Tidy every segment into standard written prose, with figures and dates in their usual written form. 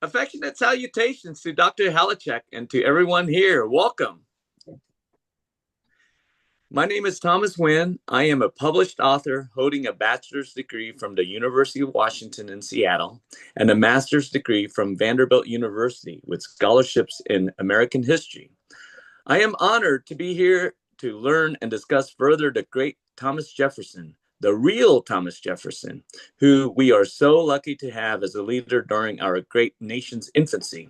Affectionate salutations to Dr. Holowchak and to everyone here. Welcome. My name is Thomas Huynh. I am a published author holding a bachelor's degree from the University of Washington in Seattle and a master's degree from Vanderbilt University with scholarships in American history. I am honored to be here to learn and discuss further the great Thomas Jefferson, the real Thomas Jefferson, who we are so lucky to have as a leader during our great nation's infancy,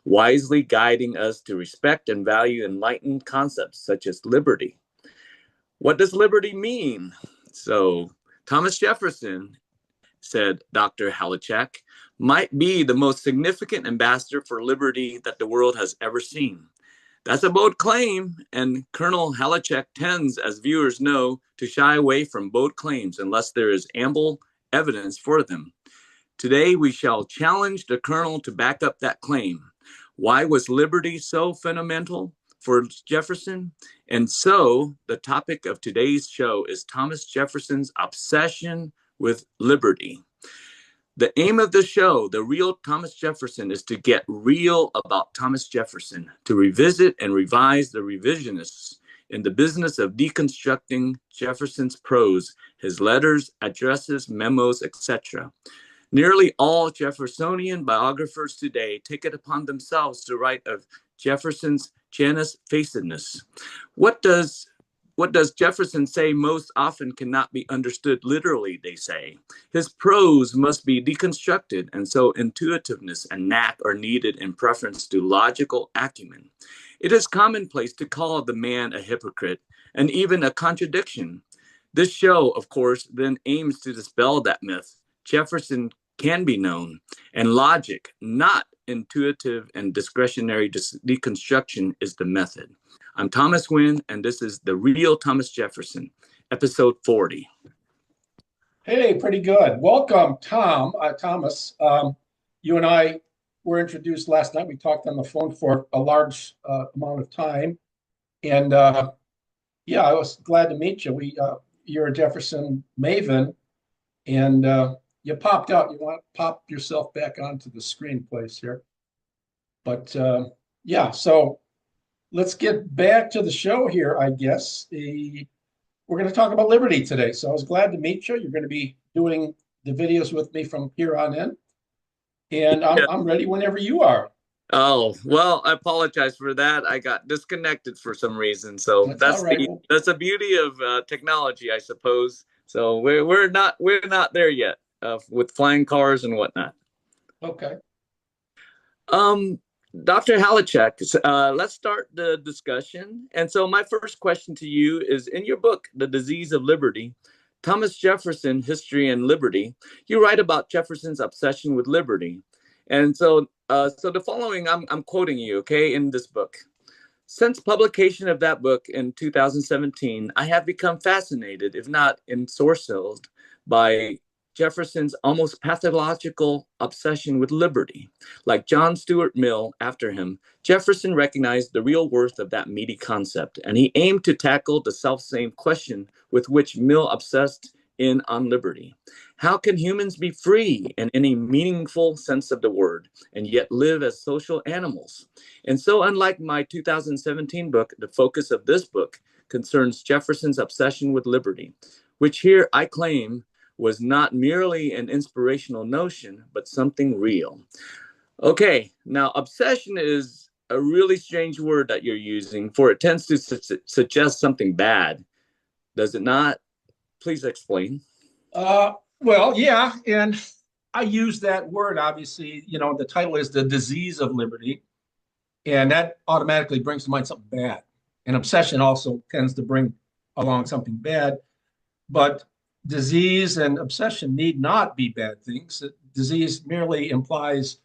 wisely guiding us to respect and value enlightened concepts such as liberty. What does liberty mean? So, Thomas Jefferson, said Dr. Holowchak, might be the most significant ambassador for liberty that the world has ever seen. That's a bold claim, and Colonel Holowchak tends, as viewers know, to shy away from bold claims unless there is ample evidence for them. Today, we shall challenge the Colonel to back up that claim. Why was liberty so fundamental for Jefferson? And so, the topic of today's show is Thomas Jefferson's obsession with liberty. The aim of the show, The Real Thomas Jefferson, is to get real about Thomas Jefferson, to revisit and revise the revisionists in the business of deconstructing Jefferson's prose, his letters, addresses, memos, etc. Nearly all Jeffersonian biographers today take it upon themselves to write of Jefferson's Janus facedness. What does Jefferson say most often cannot be understood literally, they say. His prose must be deconstructed, and so intuitiveness and knack are needed in preference to logical acumen. It is commonplace to call the man a hypocrite and even a contradiction. This show, of course, then aims to dispel that myth. Jefferson can be known, and logic, not intuitive and discretionary deconstruction, is the method. I'm Thomas Huynh, and this is The Real Thomas Jefferson, episode 40. Hey, pretty good. Welcome, Thomas. You and I were introduced last night. We talked on the phone for a large amount of time. And yeah, I was glad to meet you. You're a Jefferson maven, and you popped out. You want to pop yourself back onto the screen, please, here. But yeah, so let's get back to the show here, I guess. We're going to talk about liberty today. So I was glad to meet you. You're going to be doing the videos with me from here on in. And I'm ready whenever you are. Oh, well, I apologize for that. I got disconnected for some reason. So that's the beauty of technology, I suppose. So we're not there yet with flying cars and whatnot. Okay. Dr. Holowchak, let's start the discussion. And so my first question to you is, in your book, The Disease of Liberty, Thomas Jefferson, History and Liberty, you write about Jefferson's obsession with liberty. And so the following, I'm quoting you, okay, in this book. Since publication of that book in 2017, I have become fascinated, if not ensorcelled, by Jefferson's almost pathological obsession with liberty. Like John Stuart Mill after him, Jefferson recognized the real worth of that meaty concept, and he aimed to tackle the selfsame question with which Mill obsessed in On Liberty. How can humans be free in any meaningful sense of the word and yet live as social animals? And so, unlike my 2017 book, the focus of this book concerns Jefferson's obsession with liberty, which here I claim was not merely an inspirational notion, but something real. Okay, now obsession is a really strange word that you're using, for it tends to suggest something bad. Does it not? Please explain. Well, yeah, and I use that word, obviously, the title is The Disease of Liberty, and that automatically brings to mind something bad. And obsession also tends to bring along something bad, but disease and obsession need not be bad things. Disease merely implies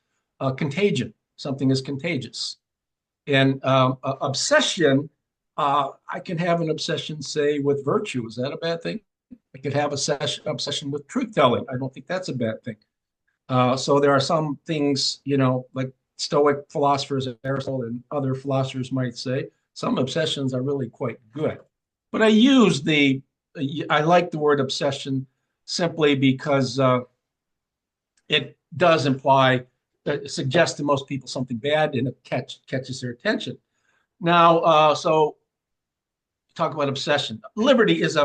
contagion. Something is contagious. And obsession, I can have an obsession, say, with virtue. Is that a bad thing? I could have an obsession with truth-telling. I don't think that's a bad thing. So there are some things, like Stoic philosophers, Aristotle and other philosophers might say, some obsessions are really quite good. But I like the word obsession simply because it does imply suggests to most people something bad, and it catches their attention. Now, so talk about obsession. Liberty is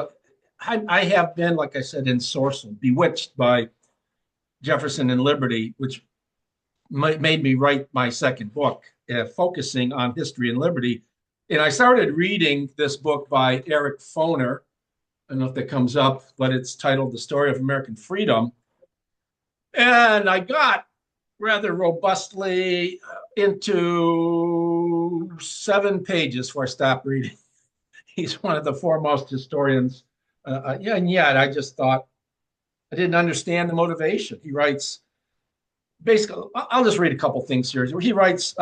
I have been, like I said, ensorcelled, bewitched by Jefferson and Liberty, which made me write my second book, focusing on history and liberty. And I started reading this book by Eric Foner. I don't know if that comes up, but it's titled The Story of American Freedom. And I got rather robustly into 7 pages before I stopped reading. He's one of the foremost historians. And yet I just thought I didn't understand the motivation. He writes, basically, I'll just read a couple things here. He writes,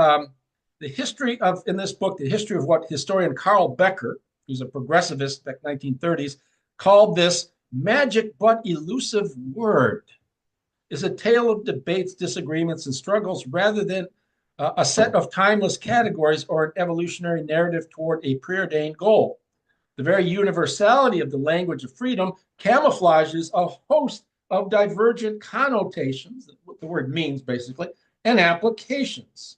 the history of, in this book, the history of what historian Carl Becker, who's a progressivist back 1930s, called this magic but elusive word, is a tale of debates, disagreements, and struggles rather than a set of timeless categories or an evolutionary narrative toward a preordained goal. The very universality of the language of freedom camouflages a host of divergent connotations, what the word means basically, and applications.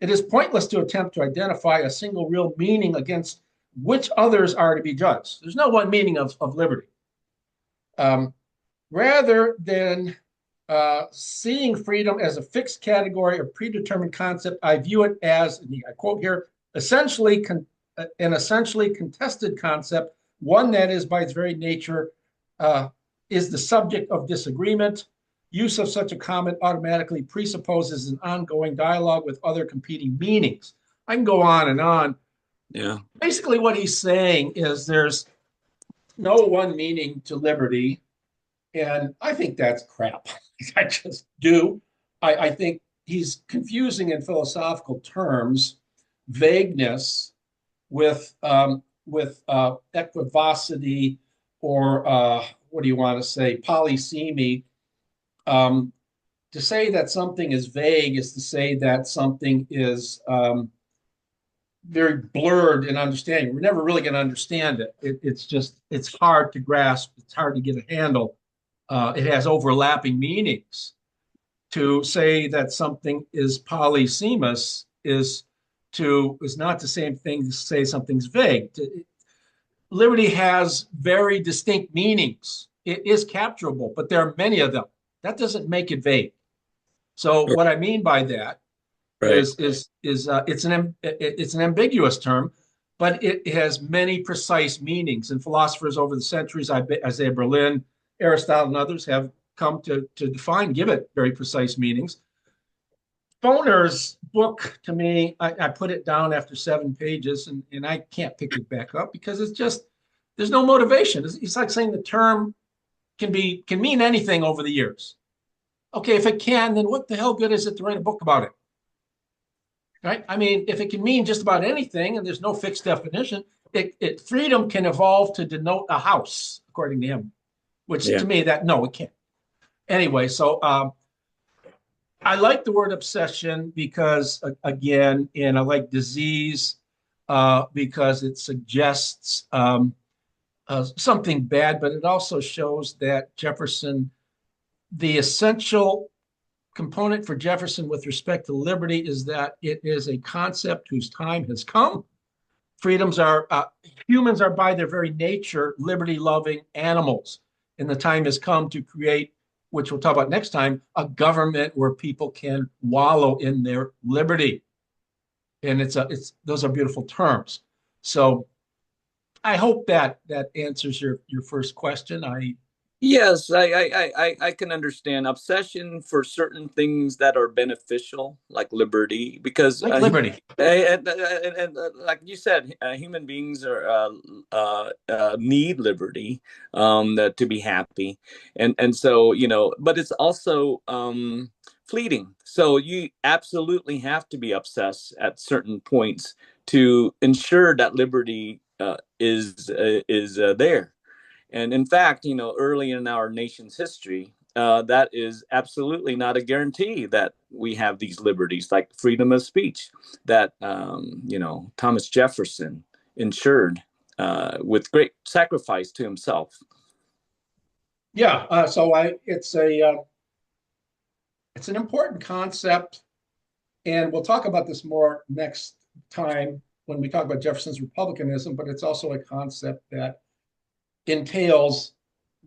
It is pointless to attempt to identify a single real meaning against which others are to be judged. There's no one meaning of liberty. Rather than seeing freedom as a fixed category or predetermined concept, I view it as, and I quote here, an essentially contested concept, one that is by its very nature is the subject of disagreement. Use of such a comment automatically presupposes an ongoing dialogue with other competing meanings. I can go on and on. Yeah. Basically, what he's saying is there's no one meaning to liberty. And I think that's crap. I just do. I think he's confusing in philosophical terms vagueness with equivocity, or what do you want to say, polysemy. To say that something is vague is to say that something is very blurred in understanding. We're never really going to understand it. It's hard to grasp. It's hard to get a handle. It has overlapping meanings. To say that something is polysemous is not the same thing to say something's vague. Liberty has very distinct meanings. It is capturable, but there are many of them. That doesn't make it vague. So what I mean by that is it's an ambiguous term, but it has many precise meanings. And philosophers over the centuries, Isaiah Berlin, Aristotle, and others have come to define, give it very precise meanings. Foner's book, to me, I put it down after 7 pages, and I can't pick it back up because it's just, there's no motivation. It's like saying the term can mean anything over the years. Okay, if it can, then what the hell good is it to write a book about it? Right? I mean, if it can mean just about anything and there's no fixed definition, freedom can evolve to denote a house, according to him, which to me, no, it can't. Anyway, so I like the word obsession because, again, and I like disease because it suggests something bad, but it also shows that Jefferson, the essential component for Jefferson with respect to liberty is that it is a concept whose time has come. Humans are by their very nature liberty-loving animals, and the time has come to create, which we'll talk about next time, a government where people can wallow in their liberty. And those are beautiful terms. So I hope that answers your first question. Yes, I can understand obsession for certain things that are beneficial, like liberty, because like liberty. Like you said, human beings need liberty to be happy, and so but it's also fleeting. So you absolutely have to be obsessed at certain points to ensure that liberty is there. And in fact, early in our nation's history, that is absolutely not a guarantee that we have these liberties, like freedom of speech, that Thomas Jefferson ensured with great sacrifice to himself. Yeah. So It's an important concept, and we'll talk about this more next time when we talk about Jefferson's republicanism, but it's also a concept that entails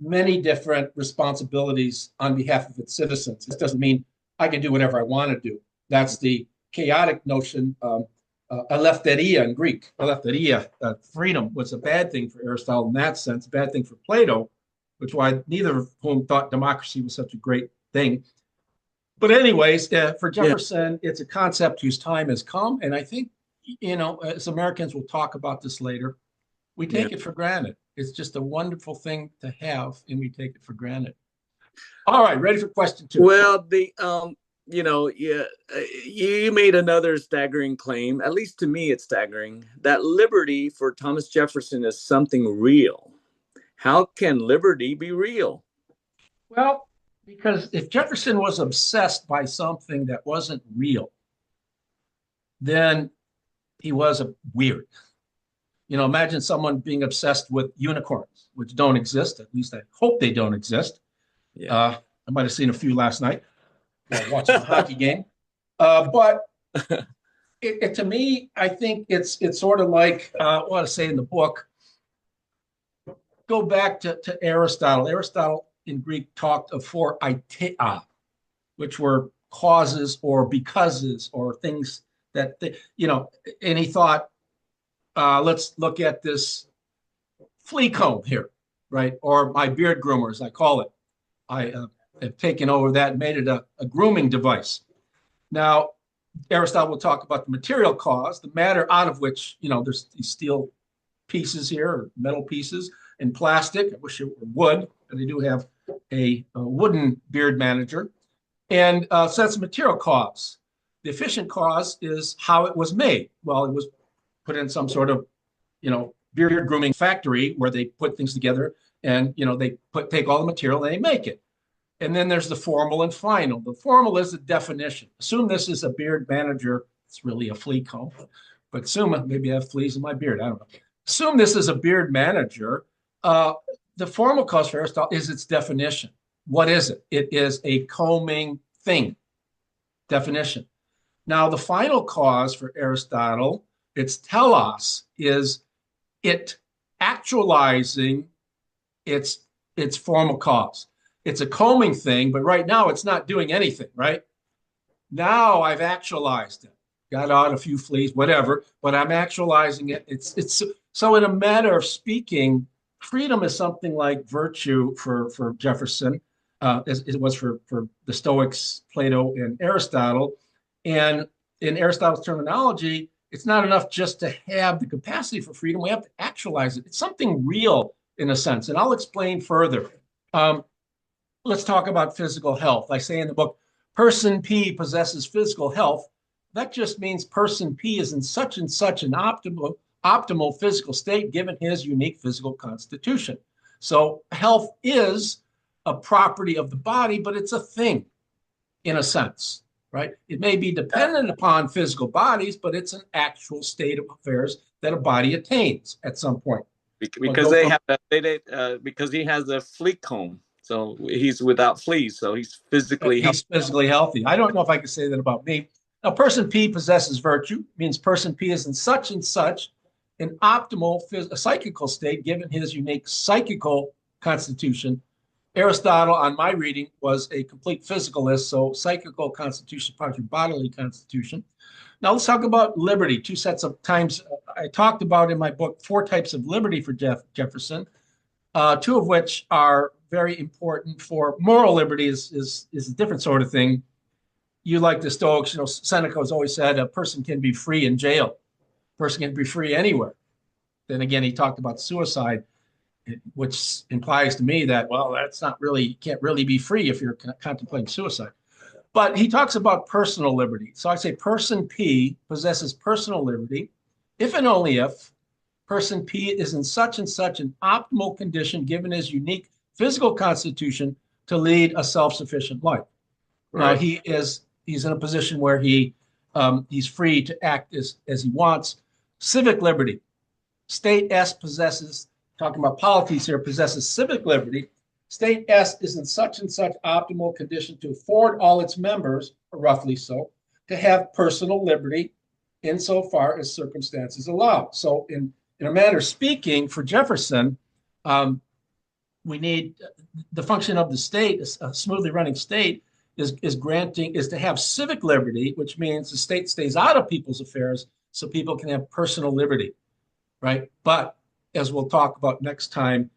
many different responsibilities on behalf of its citizens. This doesn't mean I can do whatever I want to do. That's the chaotic notion. Eleftheria in Greek. Eleftheria, freedom, was a bad thing for Aristotle in that sense, a bad thing for Plato, which why neither of whom thought democracy was such a great thing. But anyways, for Jefferson, it's a concept whose time has come. And I think, as Americans, we'll talk about this later, we take it for granted. It's just a wonderful thing to have, and we take it for granted. All right, ready for question 2. Well, you made another staggering claim, at least to me it's staggering, that liberty for Thomas Jefferson is something real. How can liberty be real? Well, because if Jefferson was obsessed by something that wasn't real, then he was weird. Imagine someone being obsessed with unicorns, which don't exist. At least I hope they don't exist. Yeah. I might have seen a few last night while watching a hockey game. But to me, I think it's sort of like what I say in the book. Go back to Aristotle. Aristotle in Greek talked of 4 aiteia, which were causes or becauses or things that, and he thought, let's look at this flea comb here, right? Or my beard groomer, as I call it. I have taken over that and made it a grooming device. Now, Aristotle will talk about the material cause, the matter out of which, there's these steel pieces here, or metal pieces, and plastic. I wish it were wood, but they do have a wooden beard manager. And so that's the material cause. The efficient cause is how it was made. Well, it was put in some sort of, beard grooming factory where they put things together and, they take all the material and they make it. And then there's the formal and final. The formal is the definition. Assume this is a beard manager. It's really a flea comb, but assume maybe I have fleas in my beard. I don't know. Assume this is a beard manager. The formal cause for Aristotle is its definition. What is it? It is a combing thing. Definition. Now, the final cause for Aristotle, its telos, is it actualizing its formal cause. It's a combing thing, but right now it's not doing anything, right? Now I've actualized it. Got out a few fleas, whatever, but I'm actualizing it. It's so in a matter of speaking, freedom is something like virtue for Jefferson, as it was for the Stoics, Plato, and Aristotle. And in Aristotle's terminology, it's not enough just to have the capacity for freedom. We have to actualize it. It's something real in a sense. And I'll explain further. Let's talk about physical health. I say in the book, person P possesses physical health. That just means person P is in such and such an optimal physical state given his unique physical constitution. So health is a property of the body, but it's a thing in a sense, right? It may be dependent upon physical bodies, but it's an actual state of affairs that a body attains at some point. Because because he has a flea comb. So he's without fleas, so he's physically healthy. He's physically healthy. I don't know if I can say that about me. Now, person P possesses virtue, means person P is in such and such an optimal psychical state given his unique psychical constitution. Aristotle, on my reading, was a complete physicalist, so psychical constitution is part of your bodily constitution. Now let's talk about liberty. 2 sets of times I talked about in my book 4 types of liberty for Jefferson, 2 of which are very important for moral liberty is a different sort of thing. You like the Stoics, Seneca has always said a person can be free in jail. A person can be free anywhere. Then again, he talked about suicide, which implies to me that, well, that's not really, you can't really be free if you're contemplating suicide. But he talks about personal liberty. So I say person P possesses personal liberty if and only if person P is in such and such an optimal condition given his unique physical constitution to lead a self-sufficient life. Right. Now he's in a position where he's free to act as he wants. Civic liberty. State S possesses, talking about polities here, possesses civic liberty. State S is in such and such optimal condition to afford all its members, roughly so, to have personal liberty insofar as circumstances allow. So in a manner of speaking, for Jefferson, we need the function of the state, a smoothly running state, is to have civic liberty, which means the state stays out of people's affairs so people can have personal liberty, right? But as we'll talk about next time,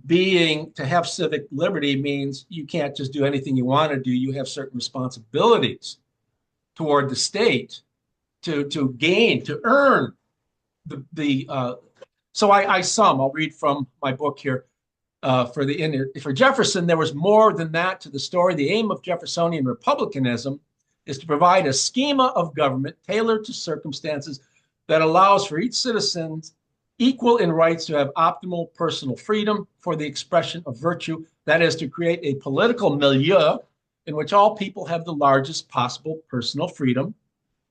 to have civic liberty means you can't just do anything you want to do. You have certain responsibilities toward the state to earn so I'll read from my book here. For Jefferson, there was more than that to the story. The aim of Jeffersonian republicanism is to provide a schema of government tailored to circumstances that allows for each citizen equal in rights to have optimal personal freedom for the expression of virtue. That is, to create a political milieu in which all people have the largest possible personal freedom,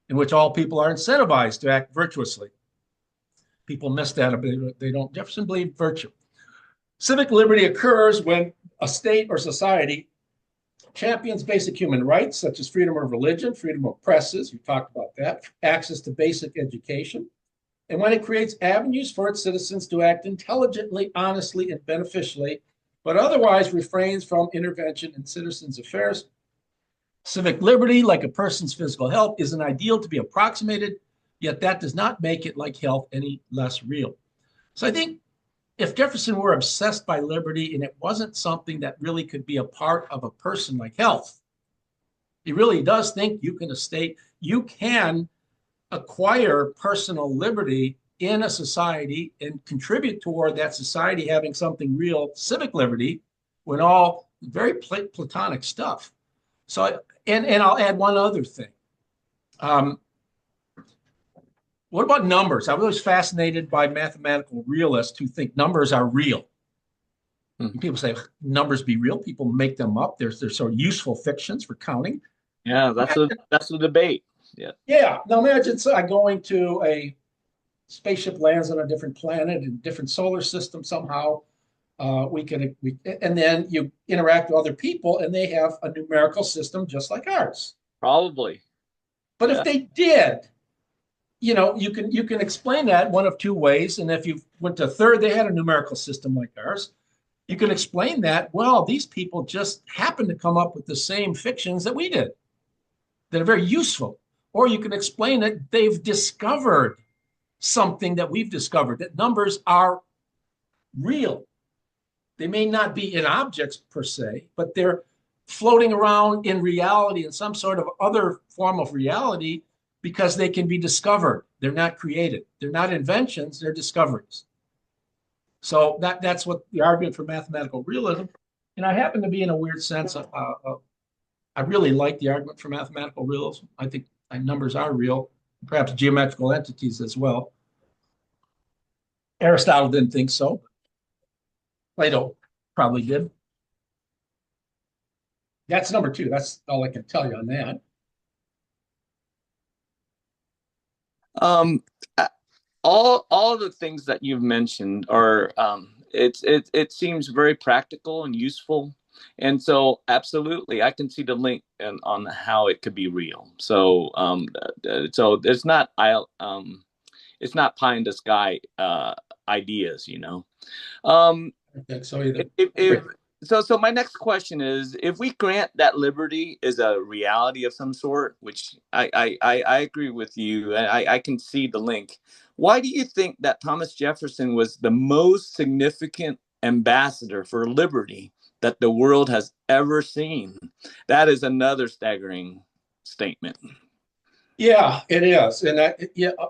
in which all people are incentivized to act virtuously. People miss that a bit. They don't. Jefferson believed virtue. Civic liberty occurs when a state or society champions basic human rights, such as freedom of religion, freedom of presses, we talked about that, access to basic education, and when it creates avenues for its citizens to act intelligently, honestly, and beneficially, but otherwise refrains from intervention in citizens' affairs. Civic liberty, like a person's physical health, is an ideal to be approximated, yet that does not make it, like health, any less real. So I think if Jefferson were obsessed by liberty and it wasn't something that really could be a part of a person like health, he really does think you can acquire personal liberty in a society and contribute toward that society having something real, civic liberty, when all very platonic stuff. So, and I'll add one other thing. What about numbers? I was always fascinated by mathematical realists who think numbers are real. And people say, numbers be real. People make them up. They're sort of useful fictions for counting. Yeah, that's the debate. Yeah. Yeah. Now imagine going to a spaceship lands on a different planet in a different solar system somehow. And then you interact with other people and they have a numerical system just like ours. Probably. But if they did, you can explain that one of two ways. And if you went to a third, they had a numerical system like ours. You can explain that, well, these people just happen to come up with the same fictions that we did that are very useful. Or you can explain that they've discovered something that we've discovered, that numbers are real. They may not be in objects per se, but they're floating around in reality, in some sort of other form of reality, because they can be discovered. They're not created. They're not inventions, they're discoveries. So that's what the argument for mathematical realism. And I happen to be, in a weird sense, I really like the argument for mathematical realism. I think numbers are real, perhaps geometrical entities as well. Aristotle didn't think so. Plato probably did. That's number two. That's all I can tell you on that. All the things that you've mentioned are it seems very practical and useful, and so absolutely I can see the link on how it could be real. So so it's not pie in the sky ideas, you know. I think so either. So my next question is, if we grant that liberty is a reality of some sort, which I agree with you, and I can see the link, why do you think that Thomas Jefferson was the most significant ambassador for liberty that the world has ever seen? That is another staggering statement. Yeah, it is. And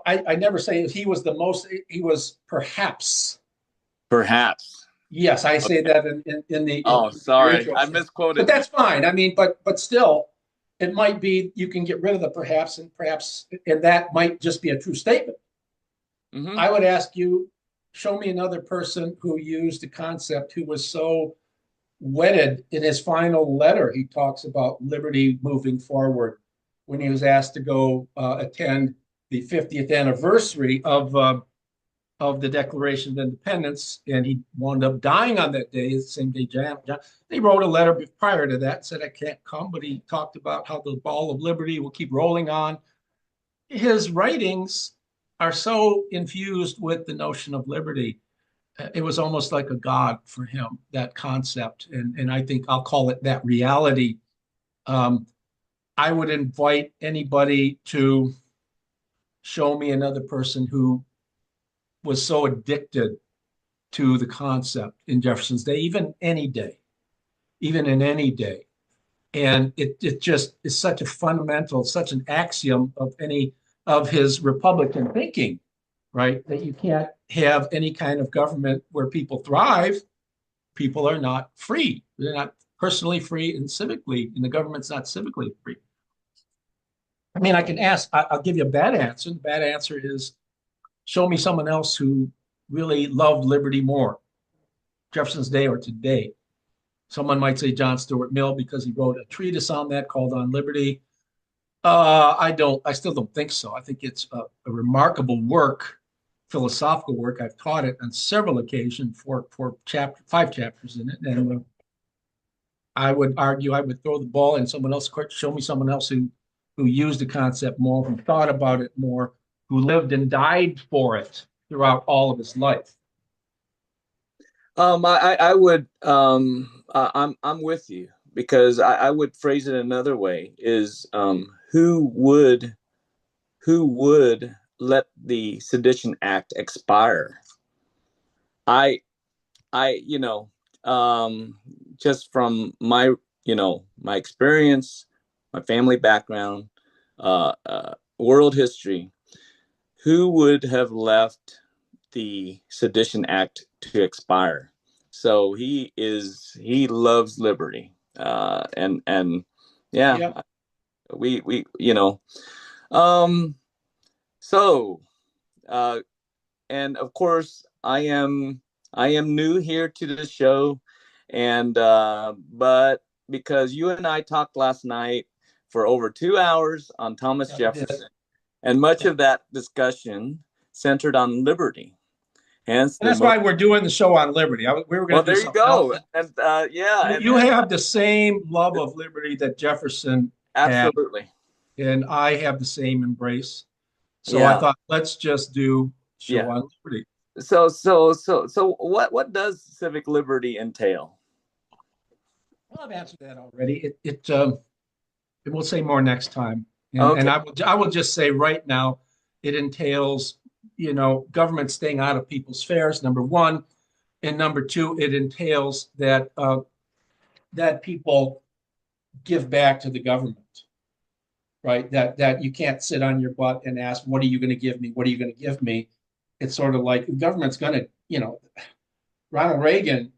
I never say he was the most, he was perhaps. Perhaps. Yes, I say that in the. Oh, sorry, I misquoted. But that's fine. I mean, but still, it might be, you can get rid of the perhaps, and that might just be a true statement. Mm-hmm. I would ask you, show me another person who used a concept who was so wedded. In his final letter, he talks about liberty moving forward when he was asked to go attend the 50th anniversary of of the Declaration of Independence, and he wound up dying on that day, the same day John. He wrote a letter prior to that, said, I can't come, but he talked about how the ball of liberty will keep rolling on. His writings are so infused with the notion of liberty. It was almost like a god for him, that concept. And I think I'll call it that reality. I would invite anybody to show me another person who was so addicted to the concept in Jefferson's day, even in any day. And it just is such a fundamental, such an axiom of any of his Republican thinking, right? That you can't have any kind of government where people thrive. People are not free. They're not personally free and civically, and the government's not civically free. I mean, I can ask, I'll give you a bad answer. The bad answer is show me someone else who really loved liberty more, Jefferson's day or today. Someone might say John Stuart Mill because he wrote a treatise on that called On Liberty. I still don't think so. I think it's a remarkable work, philosophical work. I've taught it on several occasions for 5 chapters in it. And I would argue, I would throw the ball in someone else, show me someone else who used the concept more, who thought about it more, who lived and died for it throughout all of his life. I would, I'm with you, because I would phrase it another way is, who would let the Sedition Act expire? I, just from my, my experience, my family background, world history, who would have left the Sedition Act to expire? So he loves liberty, and yeah, Yeah. we so and of course I am new here to the show, and but because you and I talked last night for over 2 hours on Thomas Jefferson, and much of that discussion centered on liberty. Hence, and that's why we're doing the show on liberty. We were going to do something else. And yeah, you have the same love of liberty that Jefferson absolutely had, and I have the same embrace. So yeah. I thought, let's just do show Yeah. on liberty. So what does civic liberty entail? Well, I've answered that already. We'll say more next time. And, Okay. and I will just say right now, it entails, government staying out of people's affairs, number one. And number two, it entails that that people give back to the government, right? That you can't sit on your butt and ask, what are you going to give me? What are you going to give me? It's sort of like the government's going to, Ronald Reagan,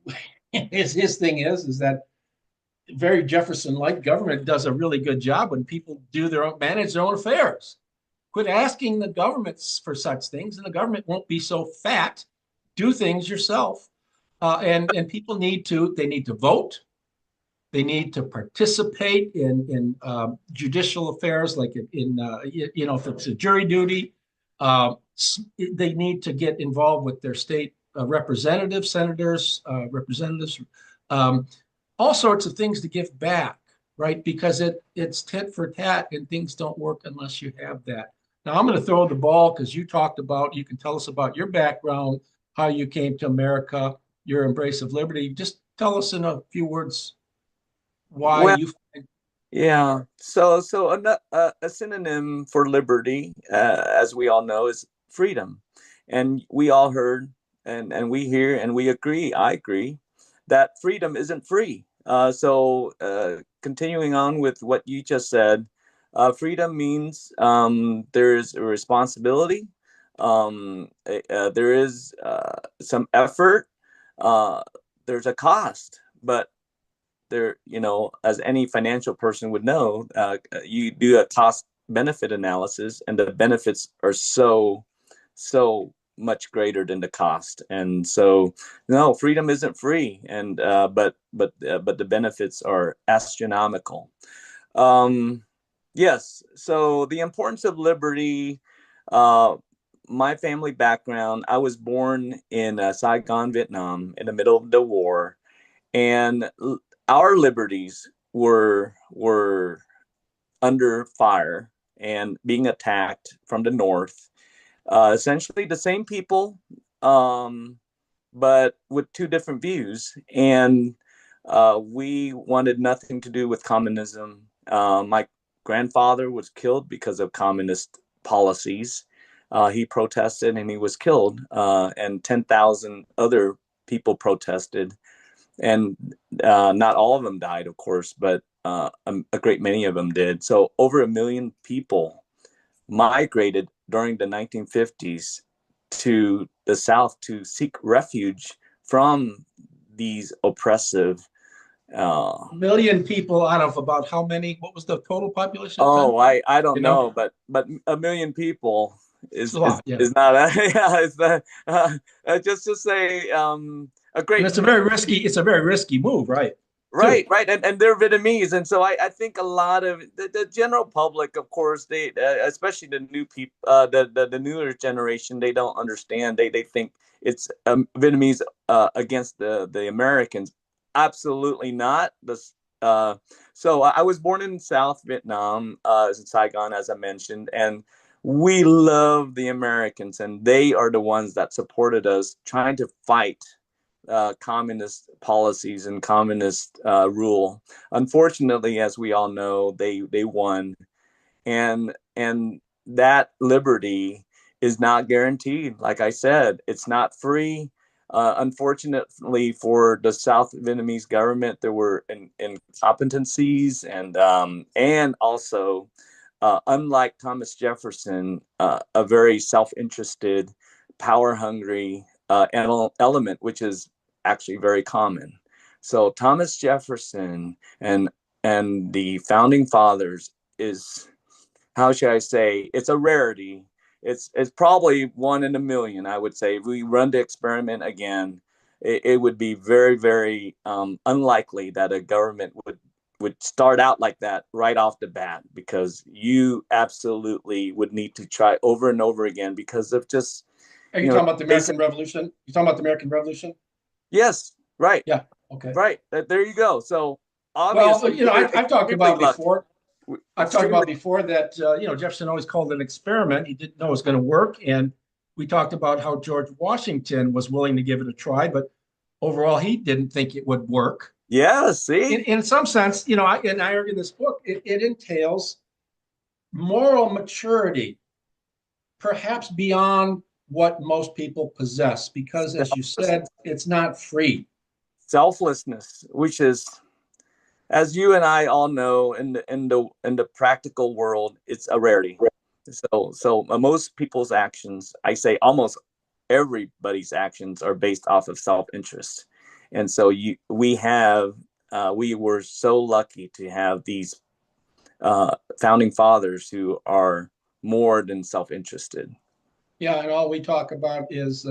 his thing is that very Jefferson-like government does a really good job when people manage their own affairs. Quit asking the governments for such things, and the government won't be so fat. Do things yourself, and people need to vote. They need to participate in judicial affairs, like if it's a jury duty. They need to get involved with their state representatives, senators, representatives. All sorts of things to give back, right? Because it's tit for tat, and things don't work unless you have that. Now I'm going to throw the ball because you can tell us about your background, how you came to America, your embrace of liberty. Just tell us in a few words why you. Yeah. So a synonym for liberty, as we all know, is freedom. And we all heard, and we hear, and we agree, I agree, that freedom isn't free. So continuing on with what you just said, freedom means there is a responsibility, there is some effort, there's a cost, but there, as any financial person would know, you do a cost benefit analysis, and the benefits are so much greater than the cost. And so, no, freedom isn't free, and but the benefits are astronomical. Yes. So the importance of liberty, my family background, I was born in Saigon, Vietnam, in the middle of the war, and our liberties were under fire and being attacked from the north. Essentially, the same people, um, but with two different views. And we wanted nothing to do with communism. My grandfather was killed because of communist policies. He protested and he was killed, and 10,000 other people protested. And not all of them died, of course, but a great many of them did. So over 1 million people migrated during the 1950s to the South to seek refuge from these oppressive. Million people out of about how many? What was the total population at the time? Oh, I don't You know, know, but 1 million people it's is a lot. Yeah. is not a, yeah. It's the just to say a And great. it's a very risky move, right? Too. Right, right, and they're Vietnamese, and so I think a lot of the general public, of course, they especially the new people, the newer generation, they don't understand. They think it's Vietnamese against the Americans. Absolutely not. So I was born in South Vietnam, in Saigon, as I mentioned, and we love the Americans, and they are the ones that supported us trying to fight communist policies and communist rule. Unfortunately, as we all know, they won, and that liberty is not guaranteed. Like I said, it's not free. Unfortunately for the South Vietnamese government, there were incompetencies and also, unlike Thomas Jefferson, a very self-interested, power-hungry element, which is actually very common. So Thomas Jefferson and the founding fathers is, how should I say, it's a rarity. It's probably 1 in 1 million, I would say. If we run the experiment again, it would be very, very unlikely that a government would start out like that right off the bat, because you absolutely would need to try over and over again because of just, Are you you know, talking about the American Revolution? You talking about the American Revolution? yes, right, Yeah. Okay. right. There you go. So Well, obviously, you know, we're I've talked extremely about lucky. before. I've talked Extremely. about before that Jefferson always called it an experiment. He didn't know it was going to work, and we talked about how George Washington was willing to give it a try, but overall he didn't think it would work. Yeah, see? In some sense, and I argue in this book, it entails moral maturity, perhaps beyond what most people possess, because as you said, it's not free. Selflessness, which is, as you and I all know, in the practical world, it's a rarity. So most people's actions, I say almost everybody's actions, are based off of self-interest. And so we were so lucky to have these founding fathers who are more than self-interested. Yeah, and all we talk about is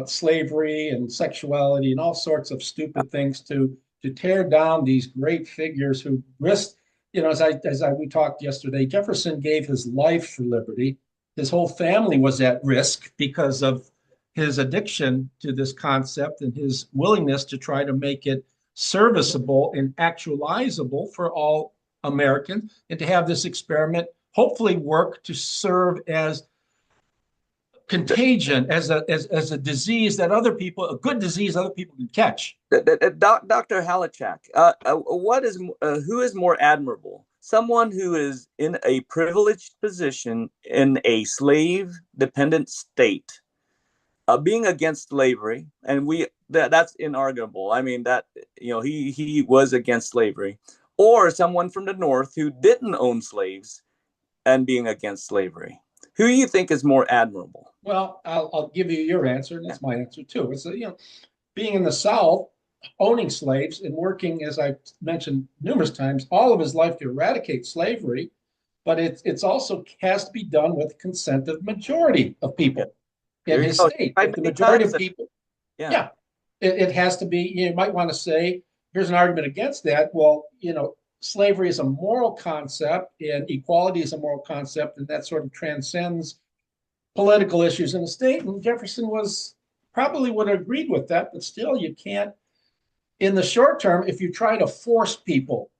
slavery and sexuality and all sorts of stupid things to tear down these great figures who risked. As we talked yesterday, Jefferson gave his life for liberty. His whole family was at risk because of his addiction to this concept and his willingness to try to make it serviceable and actualizable for all Americans, and to have this experiment hopefully work to serve as contagion, as a disease that other people, a good disease other people can catch. Dr. Holowchak, who is more admirable? Someone who is in a privileged position in a slave-dependent state, being against slavery, and that's inarguable. I mean, that, he was against slavery, or someone from the North who didn't own slaves and being against slavery. Who do you think is more admirable? Well, I'll give you your answer, and that's my answer too. It's being in the South, owning slaves and working, as I mentioned numerous times, all of his life to eradicate slavery, but it's also has to be done with consent of majority of people in There you his go. state. Tried If the many majority times. of people, Yeah. yeah, it has to be. You might want to say, here's an argument against that. Well, slavery is a moral concept, and equality is a moral concept, and that sort of transcends political issues in the state. And Jefferson probably would have agreed with that, but still, you can't, in the short term, if you try to force people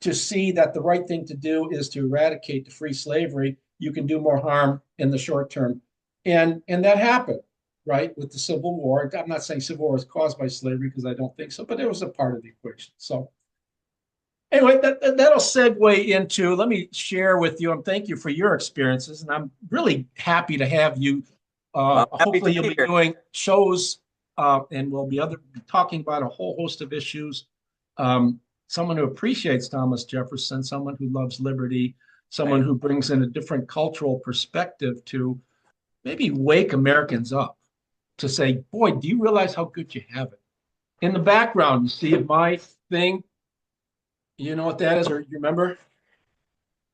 to see that the right thing to do is to eradicate the free slavery, you can do more harm in the short term. And that happened, right, with the Civil War. I'm not saying Civil War was caused by slavery because I don't think so, but it was a part of the equation. So anyway, that'll segue into, let me share with you, and thank you for your experiences. And I'm really happy to have you. Hopefully you'll be doing shows and we'll be talking about a whole host of issues. Someone who appreciates Thomas Jefferson, someone who loves liberty, someone who brings in a different cultural perspective to maybe wake Americans up to say, boy, do you realize how good you have it? In the background, you see my thing. You know what that is, or you remember?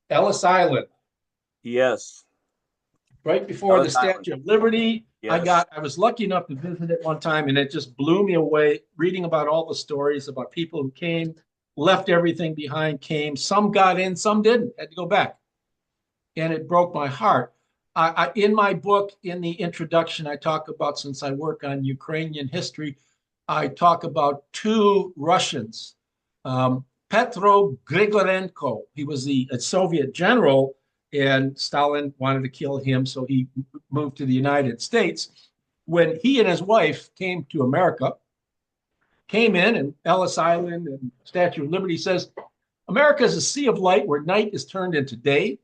Ellis Island. Yes. Right before the Statue of Liberty. Yes. I was lucky enough to visit it one time, and it just blew me away reading about all the stories about people who came, left everything behind, came. Some got in, some didn't, had to go back. And it broke my heart. In my book, in the introduction, I talk about, since I work on Ukrainian history, I talk about two Russians. Petro Grigorenko, he was a Soviet general, and Stalin wanted to kill him, so he moved to the United States. When he and his wife came to America, came in, and Ellis Island and Statue of Liberty says, America is a sea of light where night is turned into day.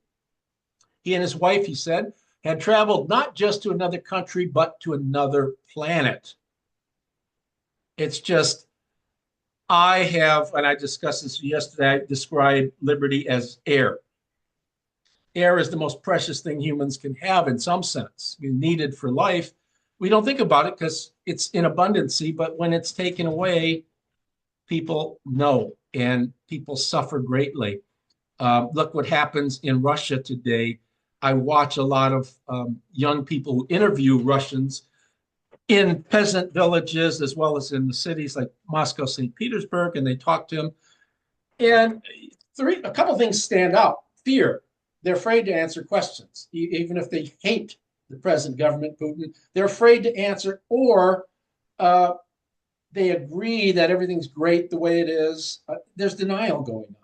He and his wife, he said, had traveled not just to another country, but to another planet. It's just, I have, and I discussed this yesterday, I described liberty as air. Air is the most precious thing humans can have in some sense. I mean, needed for life. We don't think about it because it's in abundancy, but when it's taken away, people know and people suffer greatly. Look what happens in Russia today. I watch a lot of young people who interview Russians in peasant villages as well as in the cities like Moscow, St. Petersburg, and they talk to them. And a couple of things stand out. Fear. They're afraid to answer questions, even if they hate the present government, Putin. They're afraid to answer, or they agree that everything's great the way it is. There's denial going on.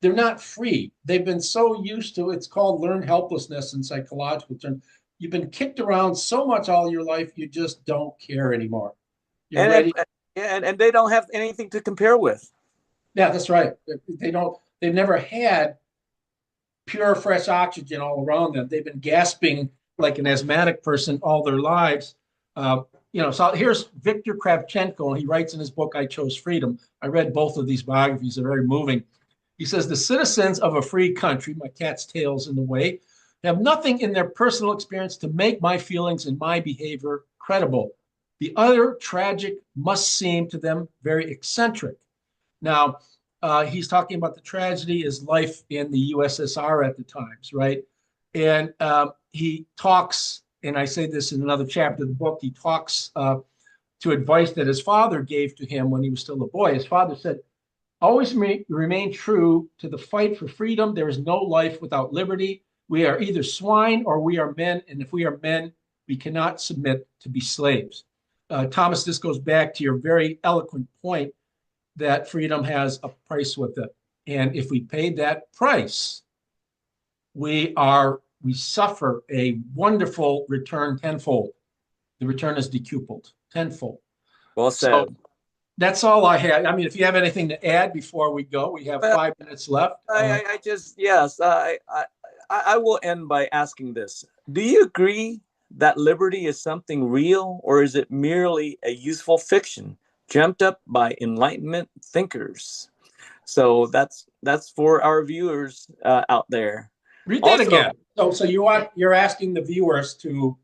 They're not free. They've been so used to, it's called learned helplessness in psychological terms. You've been kicked around so much all your life, you just don't care anymore. You're ready. And they don't have anything to compare with. Yeah, that's right. They've never had pure, fresh oxygen all around them. They've been gasping like an asthmatic person all their lives. So here's Viktor Kravchenko, and he writes in his book, I Chose Freedom. I read both of these biographies. They're very moving. He says, the citizens of a free country, my cat's tail's in the way, have nothing in their personal experience to make my feelings and my behavior credible. The other tragic must seem to them very eccentric. Now, he's talking about the tragedy is life in the USSR at the times, right? And he talks, and I say this in another chapter of the book, he talks to advice that his father gave to him when he was still a boy. His father said, always remain true to the fight for freedom. There is no life without liberty. We are either swine or we are men, and if we are men, we cannot submit to be slaves. Thomas, this goes back to your very eloquent point that freedom has a price with it. And if we paid that price, we suffer a wonderful return tenfold. The return is decupled tenfold. Well said. So, that's all I had. I mean, if you have anything to add before we go, we have 5 minutes left. I will end by asking this. Do you agree that liberty is something real, or is it merely a useful fiction dreamt up by Enlightenment thinkers? So that's for our viewers out there. Read that again. So you're asking the viewers to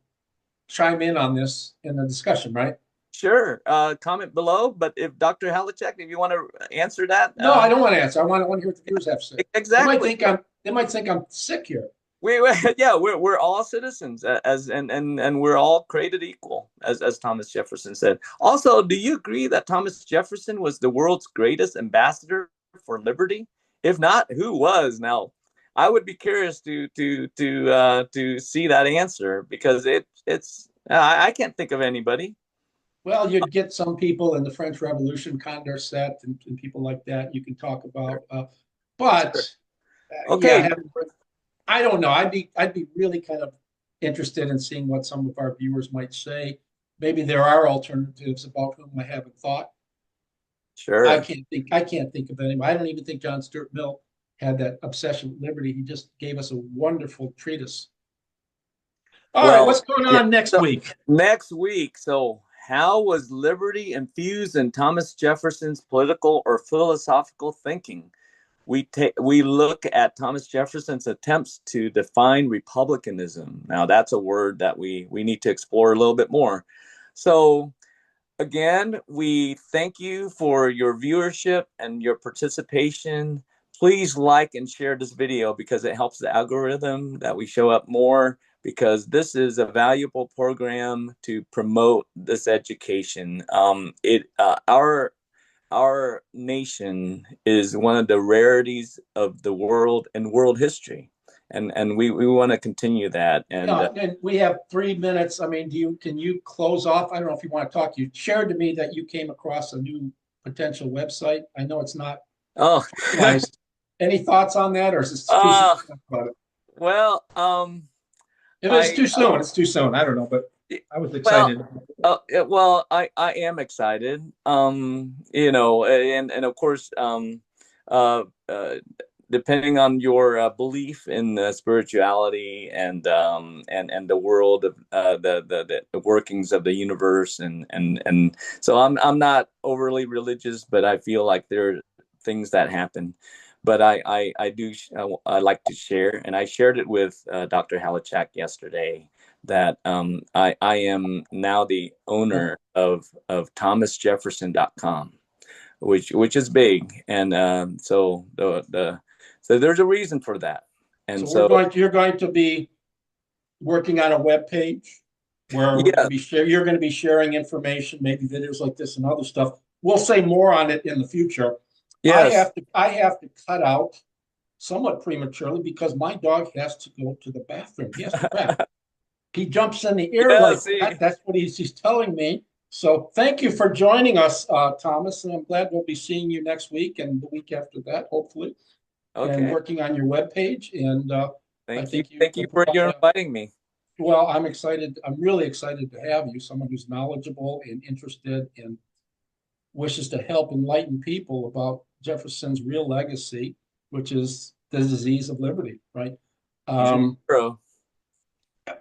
chime in on this in the discussion, right? Sure. Comment below. But if Dr. Holowchak, if you want to answer that. No, I don't want to answer. I want to hear what the viewers have to say. Exactly. They might think I'm sick here. We're all citizens and we're all created equal, as Thomas Jefferson said. Also, do you agree that Thomas Jefferson was the world's greatest ambassador for liberty? If not, who was? Now, I would be curious to see that answer because it's I can't think of anybody. Well, you'd get some people in the French Revolution, Condorcet, and people like that you can talk about. But Sure. yeah, Okay. I don't know. I'd be really kind of interested in seeing what some of our viewers might say. Maybe there are alternatives about whom I haven't thought. Sure. I can't think of any. I don't even think John Stuart Mill had that obsession with liberty. He just gave us a wonderful treatise. All right, Well, what's going yeah. on next So week? next week, so how was liberty infused in Thomas Jefferson's political or philosophical thinking? We look at Thomas Jefferson's attempts to define republicanism. Now, that's a word that we need to explore a little bit more. So, again, we thank you for your viewership and your participation. Please like and share this video because it helps the algorithm that we show up more, because this is a valuable program to promote this education. Our nation is one of the rarities of the world and world history, and we want to continue that. And Yeah, and we have 3 minutes. I mean, can you close off? I don't know if you want to talk. You shared to me that you came across a new potential website. I know it's not oh finalized. Any thoughts on that, or is it too soon uh to talk about it? well If it's I too soon, it's too soon. I don't know, but I was well excited. I am excited. And of course, uh, uh, depending on your belief in spirituality and the world of the workings of the universe, and so I'm not overly religious, but I feel like there are things that happen. But I do I like to share, and I shared it with Dr. Holowchak yesterday, that I am now the owner of thomasjefferson.com, which is big, and so there's a reason for that, and So so you're going to be working on a web page where we're going yeah, to be you're going to be sharing information, maybe videos like this and other stuff. We'll say more on it in the future. yes, I have to cut out somewhat prematurely because my dog has to go to the bathroom. He has to crap. He jumps in the air yeah. like See, that. That's what he's telling me. So thank you for joining us, Thomas, and I'm glad we'll be seeing you next week and the week after that, hopefully, and okay. working on your webpage. And I think you Thank you for your inviting me. well, I'm excited. I'm really excited to have you, someone who's knowledgeable and interested and wishes to help enlighten people about Jefferson's real legacy, which is the disease of liberty, right? He's my Um, hero.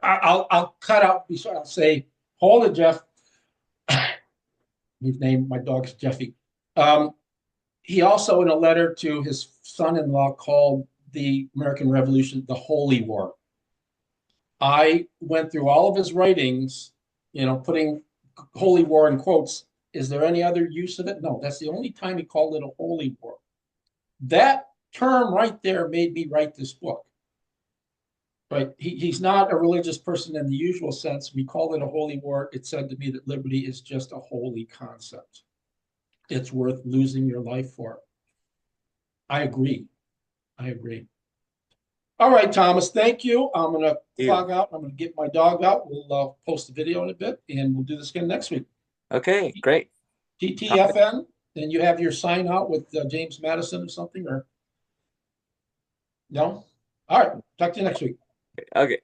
I'll cut out. I'll say, hold it, Jeff. He's named my dog's Jeffy. Um, he also, in a letter to his son-in-law, called the American Revolution the Holy War. I went through all of his writings, putting Holy War in quotes. Is there any other use of it? No, that's the only time he called it a holy war. That term right there made me write this book. Right? He's not a religious person in the usual sense. We call it a holy war. It said to me that liberty is just a holy concept. It's worth losing your life for. I agree. I agree. All right, Thomas, thank you. I'm going to You. clog out. I'm going to get my dog out. We'll post the video in a bit, and we'll do this again next week. Okay, great. TTFN, and you have your sign out with James Madison or something, or no? All right, talk to you next week. Okay.